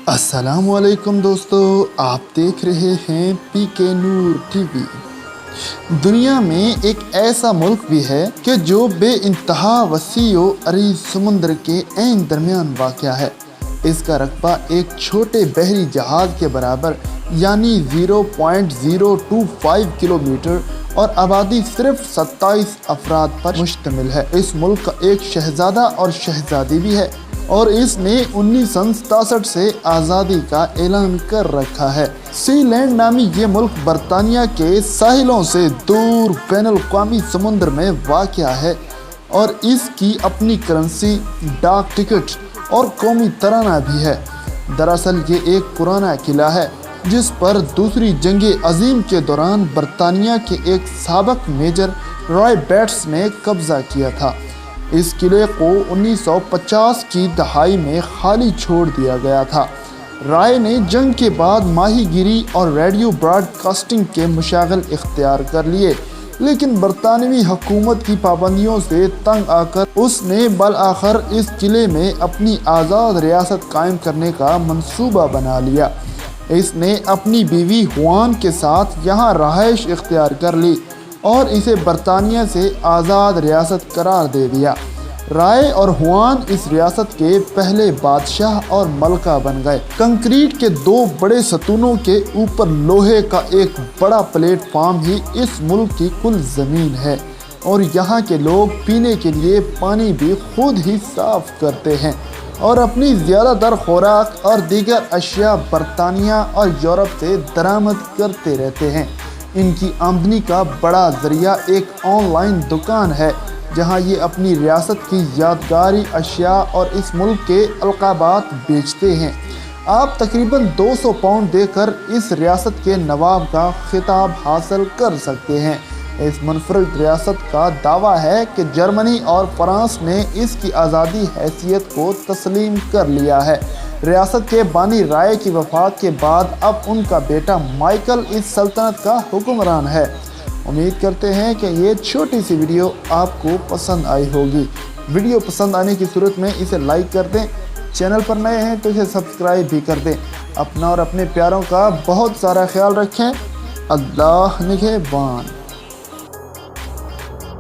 अस्सलाम वालेकुम दोस्तों, आप देख रहे हैं पीके नूर टीवी। दुनिया में एक ऐसा मुल्क भी है कि जो बेइंतहा वसी व अरीज़ समुंदर के ऐन दरमियान वाक़या है। इसका रकबा एक छोटे बहरी जहाज़ के बराबर यानी 0.025 किलोमीटर और आबादी सिर्फ 27 अफराद पर मुश्तमिल है। इस मुल्क का एक शहज़ादा और शहज़ादी भी है और इसने 1967 से आज़ादी का ऐलान कर रखा है। सीलैंड नामी ये मुल्क बरतानिया के साहिलों से दूर बैनुल-अक़वामी समुंदर में वाक़या है और इसकी अपनी करेंसी, डाक टिकट और कौमी तराना भी है। दरअसल ये एक पुराना किला है जिस पर दूसरी जंग अजीम के दौरान बरतानिया के एक साबक मेजर रॉय बैट्स ने कब्जा किया था। इस किले को 1950 की दहाई में खाली छोड़ दिया गया था। राय ने जंग के बाद माहीगिरी और रेडियो ब्रॉडकास्टिंग के मशागिल इख्तियार कर लिए, लेकिन बरतानवी हुकूमत की पाबंदियों से तंग आकर उसने बल-आखिर इस किले में अपनी आज़ाद रियासत कायम करने का मंसूबा बना लिया। इसने अपनी बीवी हुआन के साथ यहाँ रहाइश इख्तियार कर ली और इसे बरतानिया से आज़ाद रियासत करार दे दिया। राय और हुआन इस रियासत के पहले बादशाह और मलका बन गए। कंक्रीट के दो बड़े सतूनों के ऊपर लोहे का एक बड़ा प्लेटफार्म ही इस मुल्क की कुल ज़मीन है और यहाँ के लोग पीने के लिए पानी भी खुद ही साफ करते हैं और अपनी ज़्यादातर खुराक और दीगर अशिया बरतानिया और यूरोप से दरामद करते रहते हैं। इनकी आमदनी का बड़ा ज़रिया एक ऑनलाइन दुकान है जहां ये अपनी रियासत की यादगारी अशिया और इस मुल्क के अलक़ाबात बेचते हैं। आप तकरीबन 200 पाउंड देकर इस रियासत के नवाब का खिताब हासिल कर सकते हैं। इस मुनफरद रियासत का दावा है कि जर्मनी और फ्रांस ने इसकी आज़ादी हैसियत को तस्लीम कर लिया है। रियासत के बानी राय की वफ़ात के बाद अब उनका बेटा माइकल इस सल्तनत का हुक्मरान है। उम्मीद करते हैं कि ये छोटी सी वीडियो आपको पसंद आई होगी। वीडियो पसंद आने की सूरत में इसे लाइक कर दें, चैनल पर नए हैं तो इसे सब्सक्राइब भी कर दें। अपना और अपने प्यारों का बहुत सारा ख्याल रखें। अल्लाह निगहबान।